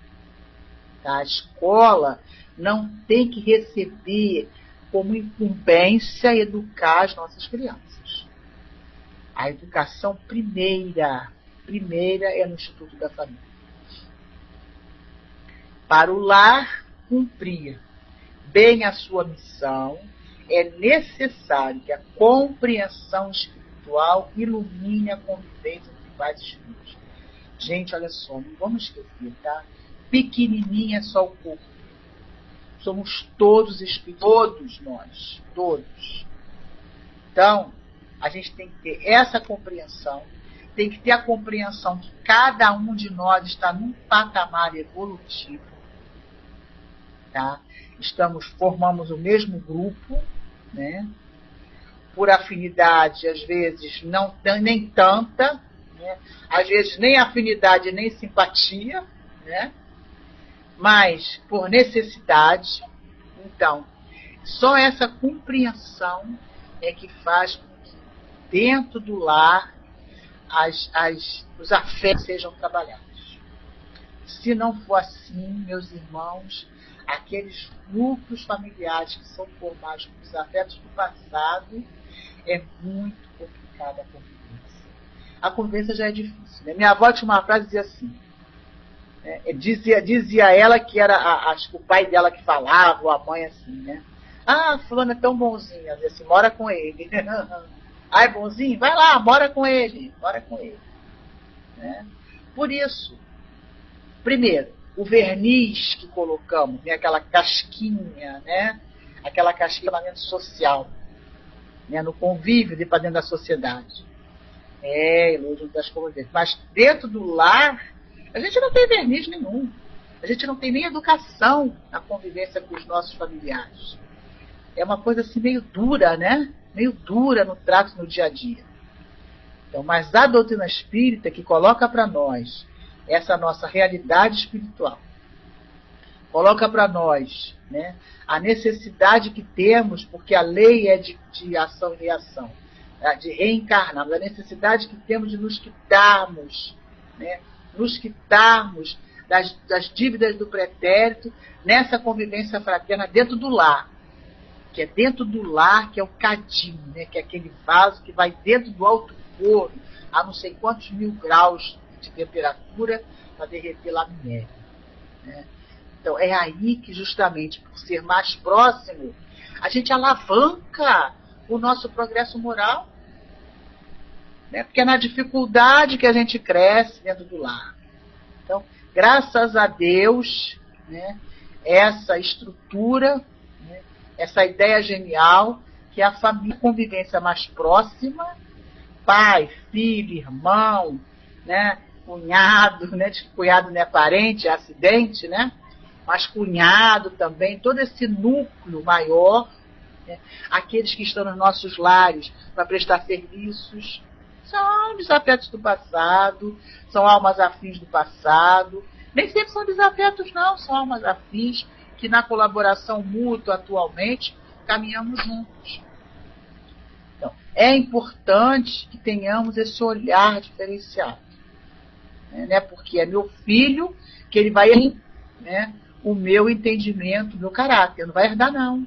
Tá? A escola não tem que receber como incumbência educar as nossas crianças. A educação primeira é no Instituto da Família. Para o lar cumprir bem a sua missão, é necessário que a compreensão espiritual ilumine a convivência entre pais e filhos. Gente, olha só, não vamos esquecer, tá? Pequenininha é só o corpo. Somos todos espíritos, todos nós, todos. Então, a gente tem que ter essa compreensão, tem que ter a compreensão que cada um de nós está num patamar evolutivo, tá? Formamos o mesmo grupo, né? Por afinidade, às vezes não nem tanta, né? Às vezes nem afinidade nem simpatia, né? Mas por necessidade. Então, só essa compreensão é que faz com que dentro do lar os afetos sejam trabalhados. Se não for assim, meus irmãos, aqueles núcleos familiares que são formados pelos afetos do passado, é muito complicada a convivência. A convivência já é difícil, né? Minha avó tinha uma frase que dizia assim, dizia ela que era acho que o pai dela que falava, ou a mãe assim, né? Ah, fulano é tão bonzinho, ela dizia assim, mora com ele. Ah, é bonzinho? Vai lá, mora com ele. Né? Por isso, primeiro, o verniz que colocamos, né? Aquela casquinha, né? Aquela casquinha de lamento social, né? No convívio para dentro da sociedade. Iluso das convivências. Mas dentro do lar, a gente não tem verniz nenhum. A gente não tem nem educação na convivência com os nossos familiares. É uma coisa assim meio dura, né? Meio dura no trato no dia a dia. Então, mas a doutrina espírita que coloca para nós essa nossa realidade espiritual, coloca para nós, né, a necessidade que temos, porque a lei é de ação e reação, de reencarnarmos, a necessidade que temos de nos quitarmos, né, das dívidas do pretérito nessa convivência fraterna dentro do lar. Que é dentro do lar, que é o cadinho, né? Que é aquele vaso que vai dentro do alto forno, a não sei quantos mil graus de temperatura, para derreter lá minério. Né? Então, é aí que, justamente, por ser mais próximo, a gente alavanca o nosso progresso moral. Né? Porque é na dificuldade que a gente cresce dentro do lar. Então, graças a Deus, né, essa estrutura, né, essa ideia genial, que a família, a convivência mais próxima, pai, filho, irmão, né, cunhado, né, cunhado não é parente, é acidente, né, mas cunhado também, todo esse núcleo maior, né, aqueles que estão nos nossos lares para prestar serviços, são desafetos do passado, são almas afins do passado, nem sempre são desafetos não, são almas afins, que na colaboração mútua atualmente caminhamos juntos. Então, é importante que tenhamos esse olhar diferenciado, né? Porque é meu filho que ele vai, né, o meu entendimento, o meu caráter, não vai herdar não.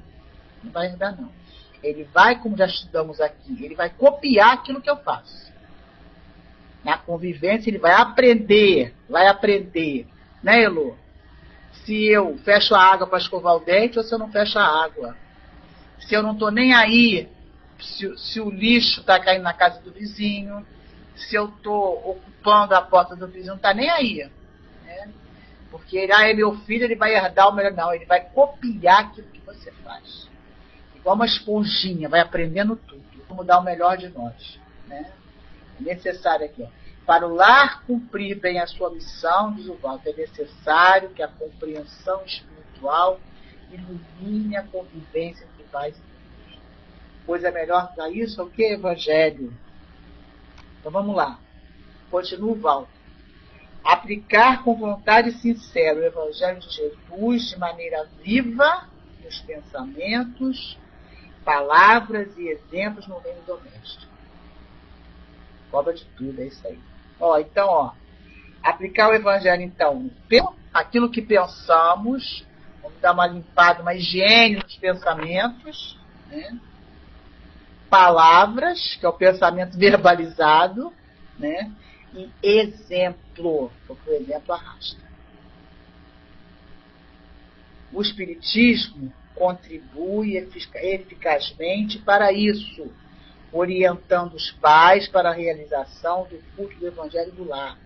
Não vai herdar não. Ele vai, como já estudamos aqui, ele vai copiar aquilo que eu faço. Na convivência ele vai aprender, né, Elô? Se eu fecho a água para escovar o dente ou se eu não fecho a água. Se eu não estou nem aí se o lixo está caindo na casa do vizinho, se eu estou ocupando a porta do vizinho, não está nem aí. Né? Porque ele é meu filho, ele vai herdar o melhor. Não, ele vai copiar aquilo que você faz. Igual uma esponjinha, vai aprendendo tudo. Vamos dar o melhor de nós. Né? É necessário aqui, ó. Para o lar cumprir bem a sua missão, diz o Walter, é necessário que a compreensão espiritual ilumine a convivência entre pais e filhos. Coisa melhor para isso é o que? Evangelho. Então vamos lá. Continua o Walter. Aplicar com vontade sincera o Evangelho de Jesus de maneira viva nos pensamentos, palavras e exemplos no reino doméstico. Cobra de tudo, é isso aí. Então, aplicar o Evangelho, então, aquilo que pensamos, vamos dar uma limpada, uma higiene nos pensamentos, né? Palavras, que é o pensamento verbalizado, né? E exemplo, porque o exemplo arrasta. O Espiritismo contribui eficazmente para isso, orientando os pais para a realização do culto do Evangelho do lar,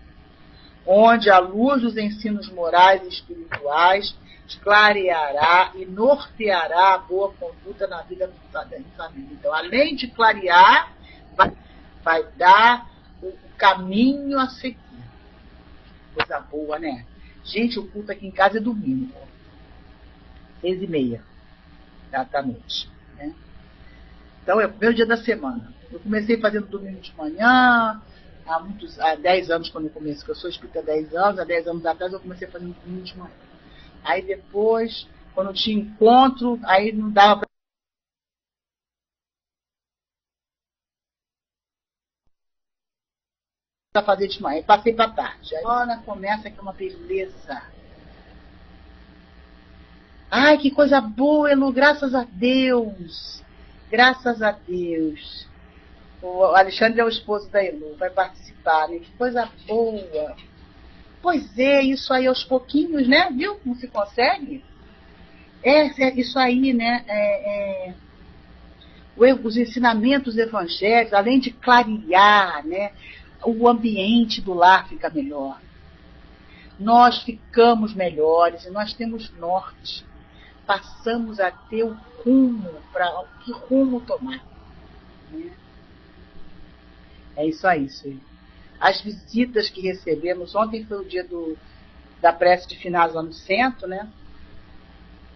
onde a luz dos ensinos morais e espirituais clareará e norteará a boa conduta na vida da família. Então, além de clarear, vai dar o caminho a seguir. Coisa boa, né? Gente, o culto aqui em casa é domingo, 6h30 da noite. Né? Então, é o primeiro dia da semana. Eu comecei fazendo domingo de manhã, há 10 anos quando eu comecei, que eu sou espírita há 10 anos, há 10 anos atrás eu comecei fazendo domingo de manhã. Aí depois, quando tinha encontro, aí não dava para fazer de manhã. Aí passei para tarde. Aí agora começa aqui uma beleza. Ai, que coisa boa, Elu, graças a Deus. Graças a Deus. O Alexandre é o esposo da Elu, vai participar, né? Que coisa boa. Pois é, isso aí aos pouquinhos, né? Viu como se consegue? Isso aí, né? Os ensinamentos evangélicos, além de clarear, né? O ambiente do lar fica melhor. Nós ficamos melhores e nós temos norte. Passamos a ter o rumo, para que rumo tomar. Né? É isso aí, senhor. As visitas que recebemos, ontem foi o dia da prece de finados lá no centro, né?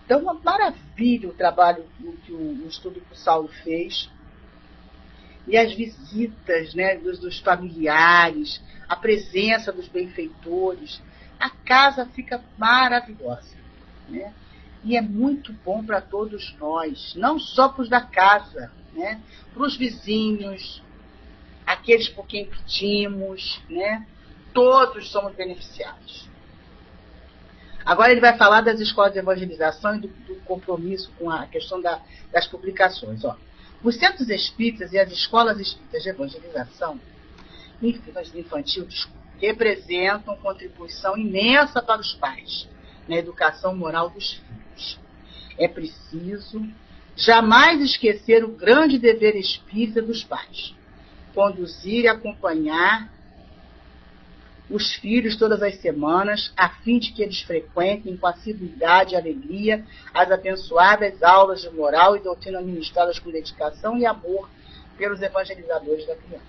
Então, uma maravilha o trabalho que o estudo que o Saulo fez. E as visitas, né, dos familiares, a presença dos benfeitores. A casa fica maravilhosa. Né? E é muito bom para todos nós, não só para os da casa, né? Para os vizinhos, aqueles por quem pedimos, né? Todos somos beneficiados. Agora ele vai falar das escolas de evangelização e do compromisso com a questão das publicações. Os centros espíritas e as escolas espíritas de evangelização infantil representam contribuição imensa para os pais na educação moral dos filhos. É preciso jamais esquecer o grande dever espírita dos pais: conduzir e acompanhar os filhos todas as semanas, a fim de que eles frequentem com assiduidade e alegria as abençoadas aulas de moral e doutrina ministradas com dedicação e amor pelos evangelizadores da criança.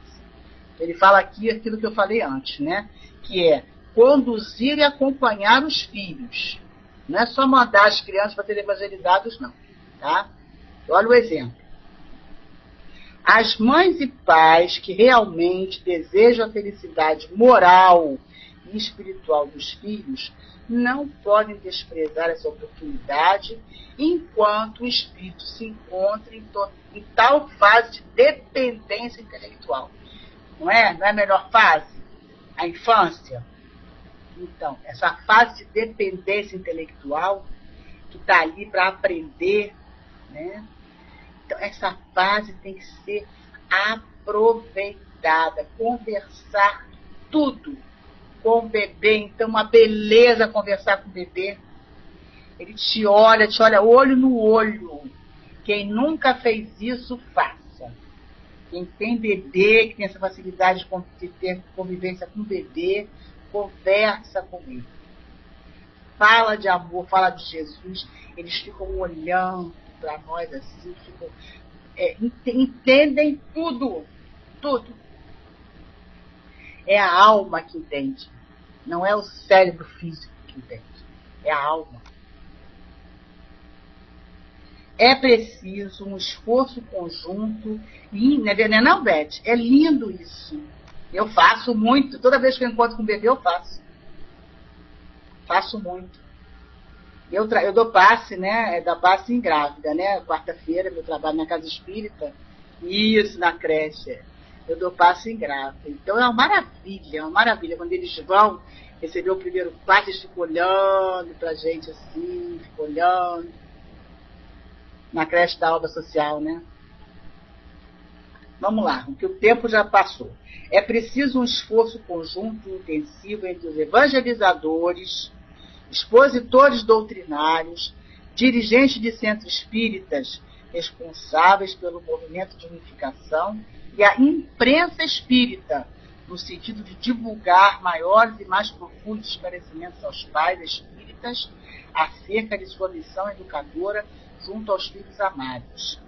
Ele fala aqui aquilo que eu falei antes, né? Que é conduzir e acompanhar os filhos. Não é só mandar as crianças para serem evangelizados, não. Tá? Olha o exemplo. As mães e pais que realmente desejam a felicidade moral e espiritual dos filhos não podem desprezar essa oportunidade enquanto o espírito se encontra em tal fase de dependência intelectual. Não é? Não é a melhor fase? A infância? Então, essa fase de dependência intelectual que está ali para aprender, né? Então, essa fase tem que ser aproveitada, conversar tudo com o bebê. Então, uma beleza conversar com o bebê. Ele te olha olho no olho. Quem nunca fez isso, faça. Quem tem bebê, que tem essa facilidade de ter convivência com o bebê, conversa com ele. Fala de amor, fala de Jesus. Eles ficam olhando para nós assim, entendem tudo. Tudo. É a alma que entende. Não é o cérebro físico que entende. É a alma. É preciso um esforço conjunto. E, não, Beth? É lindo isso. Eu faço muito. Toda vez que eu encontro com um bebê, eu faço. Faço muito. Eu dou passe, né? Dou passe em grávida, né? Quarta-feira, eu trabalho na casa espírita. Isso, na creche. Eu dou passe em grávida. Então é uma maravilha. Quando eles vão receber o primeiro passe, eles ficam olhando pra gente assim, ficam olhando. Na creche da obra social, né? Vamos lá, porque o tempo já passou. É preciso um esforço conjunto e intensivo entre os evangelizadores, expositores doutrinários, dirigentes de centros espíritas responsáveis pelo movimento de unificação e a imprensa espírita, no sentido de divulgar maiores e mais profundos esclarecimentos aos pais espíritas acerca de sua missão educadora junto aos filhos amados.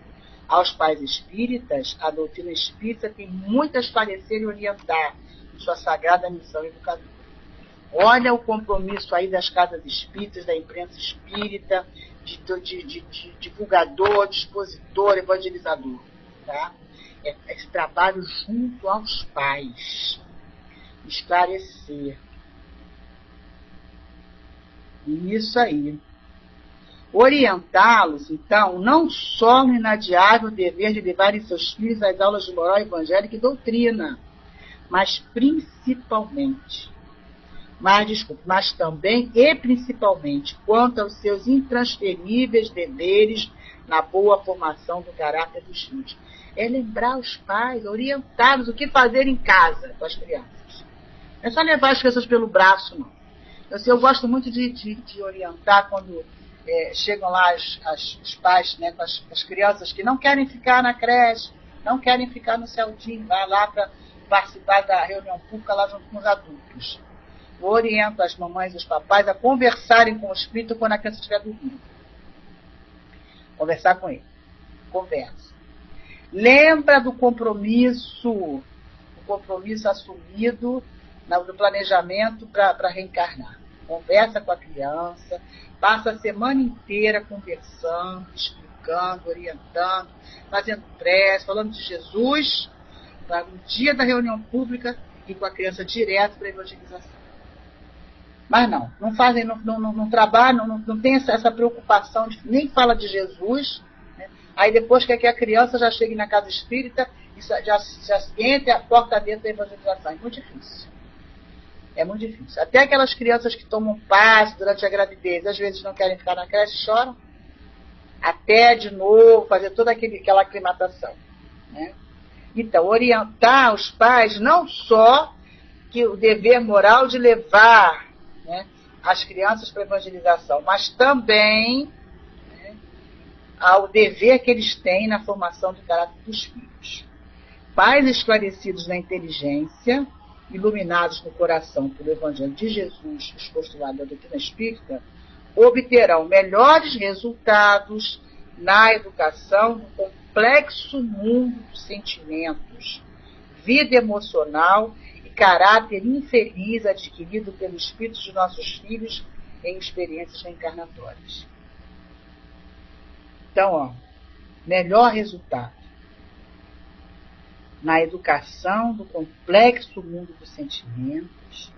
Aos pais espíritas, a doutrina espírita tem muito a esclarecer e orientar em sua sagrada missão educadora. Olha o compromisso aí das casas espíritas, da imprensa espírita, de divulgador, de expositor, evangelizador. Tá? Esse trabalho junto aos pais. Esclarecer. Isso aí. Orientá-los, então, não só no inadiável dever de levarem seus filhos às aulas de moral evangélica e doutrina, mas principalmente, mas também e principalmente quanto aos seus intransferíveis deveres na boa formação do caráter dos filhos. É lembrar os pais, orientá-los o que fazer em casa com as crianças. Não é só levar as crianças pelo braço, não. Eu gosto muito de orientar quando chegam lá os pais, né, com as crianças que não querem ficar na creche, não querem ficar no Celdinho, vai lá para participar da reunião pública lá junto com os adultos. Eu oriento as mamães e os papais a conversarem com o espírito quando a criança estiver dormindo. Conversar com ele. Conversa. Lembra do compromisso assumido no planejamento para reencarnar. Conversa com a criança, passa a semana inteira conversando, explicando, orientando, fazendo prece, falando de Jesus, para no dia da reunião pública e com a criança direto para a evangelização. Mas não fazem, não trabalham, não tem essa preocupação, nem fala de Jesus, né? Aí depois quer que a criança já chegue na casa espírita e já entre a porta dentro da evangelização. É muito difícil. É muito difícil. Até aquelas crianças que tomam passe durante a gravidez, às vezes não querem ficar na creche, choram. Até de novo fazer toda aquela aclimatação. Né? Então, orientar os pais não só que o dever moral de levar, né, as crianças para a evangelização, mas também, né, ao dever que eles têm na formação do caráter dos filhos. Pais esclarecidos na inteligência, iluminados no coração pelo Evangelho de Jesus, os postulados da doutrina espírita, obterão melhores resultados na educação do complexo mundo dos sentimentos, vida emocional e caráter infeliz adquirido pelo espírito de nossos filhos em experiências reencarnatórias. Então, melhor resultado na educação do complexo mundo dos sentimentos,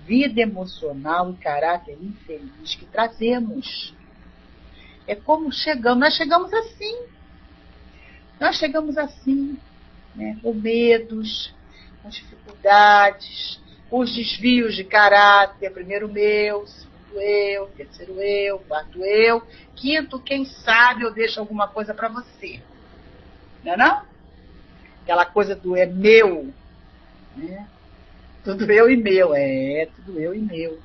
vida emocional e caráter infeliz que trazemos. É como nós chegamos assim, né, com medos, com dificuldades, com os desvios de caráter, primeiro meu, segundo eu, terceiro eu, quarto eu, quinto, quem sabe eu deixo alguma coisa para você. Não é não? Aquela coisa do é meu, né? Tudo eu e meu, tudo eu e meu.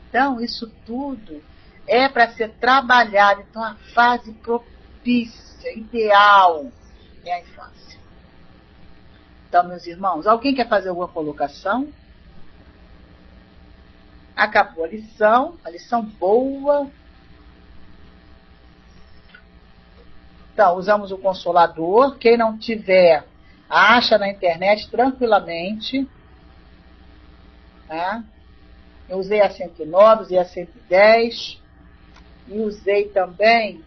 Então, isso tudo é para ser trabalhado. Então, a fase propícia, ideal, é a infância. Então, meus irmãos, alguém quer fazer alguma colocação? Acabou a lição boa. Então, usamos o Consolador. Quem não tiver, acha na internet tranquilamente. Tá? Eu usei a 109, usei a 110 e usei também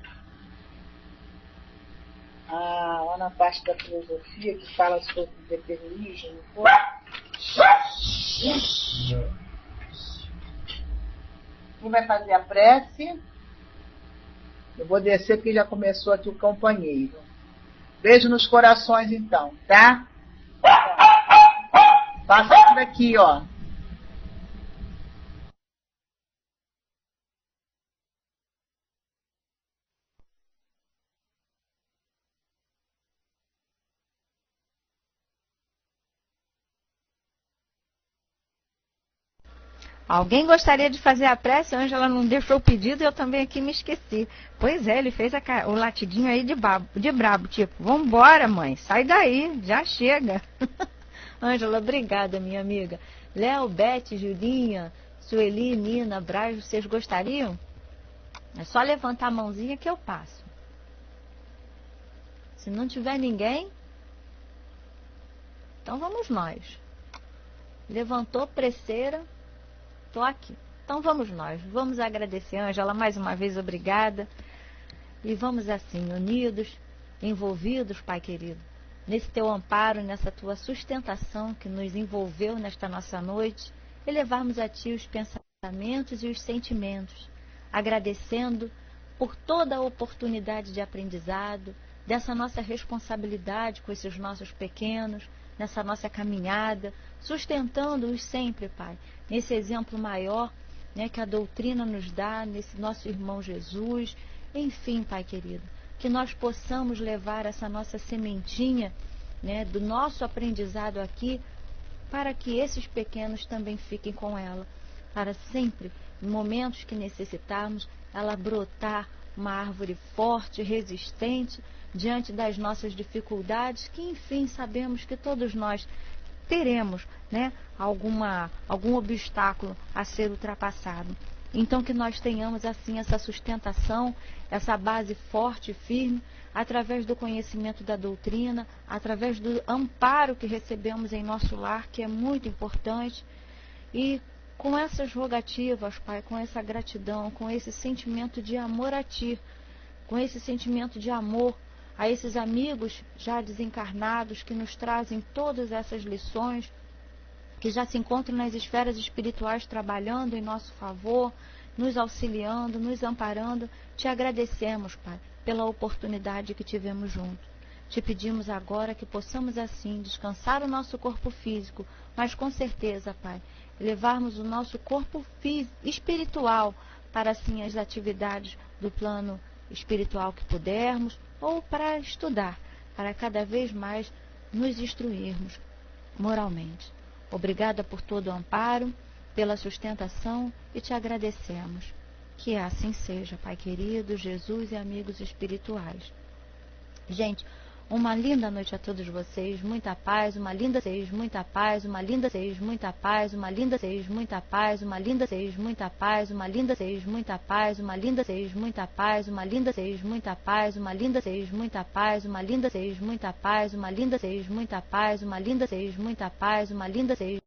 lá na parte da filosofia que fala sobre o determinismo. Quem vai fazer a prece? Eu vou descer porque já começou aqui o companheiro. Beijo nos corações então, tá? Passa por aqui, ó. Alguém gostaria de fazer a prece? A Ângela não deixou o pedido e eu também aqui me esqueci. Pois é, ele fez o latidinho aí de brabo, tipo, vambora, mãe, sai daí, já chega. Ângela, obrigada, minha amiga. Léo, Beth, Julinha, Sueli, Nina, Braz, vocês gostariam? É só levantar a mãozinha que eu passo. Se não tiver ninguém, então vamos nós. Levantou, preceira. Estou aqui. Então vamos nós, vamos agradecer, Ângela, mais uma vez, obrigada. E vamos assim, unidos, envolvidos, Pai querido, nesse teu amparo, nessa tua sustentação que nos envolveu nesta nossa noite, e levarmos a Ti os pensamentos e os sentimentos, agradecendo por toda a oportunidade de aprendizado, dessa nossa responsabilidade com esses nossos pequenos, nessa nossa caminhada, sustentando-os sempre, Pai, nesse exemplo maior, né, que a doutrina nos dá, nesse nosso irmão Jesus. Enfim, Pai querido, que nós possamos levar essa nossa sementinha, né, do nosso aprendizado aqui, para que esses pequenos também fiquem com ela, para sempre, em momentos que necessitarmos, ela brotar uma árvore forte, resistente, diante das nossas dificuldades, que enfim sabemos que todos nós teremos, né, algum obstáculo a ser ultrapassado. Então que nós tenhamos assim essa sustentação, essa base forte e firme, através do conhecimento da doutrina, através do amparo que recebemos em nosso lar, que é muito importante, e com essas rogativas, Pai, com essa gratidão, com esse sentimento de amor a Ti, com esse sentimento de amor a esses amigos já desencarnados que nos trazem todas essas lições, que já se encontram nas esferas espirituais trabalhando em nosso favor, nos auxiliando, nos amparando. Te agradecemos, Pai, pela oportunidade que tivemos juntos. Te pedimos agora que possamos assim descansar o nosso corpo físico, mas com certeza, Pai, levarmos o nosso corpo espiritual para assim as atividades do plano espiritual que pudermos, ou para estudar, para cada vez mais nos instruirmos moralmente. Obrigada por todo o amparo, pela sustentação, e te agradecemos. Que assim seja, Pai querido, Jesus e amigos espirituais. Gente, uma linda noite a todos vocês, muita paz, uma linda seis, muita paz, uma linda seis, muita paz, uma linda seis, muita paz, uma linda seis, muita paz, uma linda seis, muita paz, uma linda seis, muita paz, uma linda seis, muita paz, uma linda seis, muita paz, uma linda seis, muita paz, uma linda seis, muita paz, uma linda seis, muita paz, uma linda seis.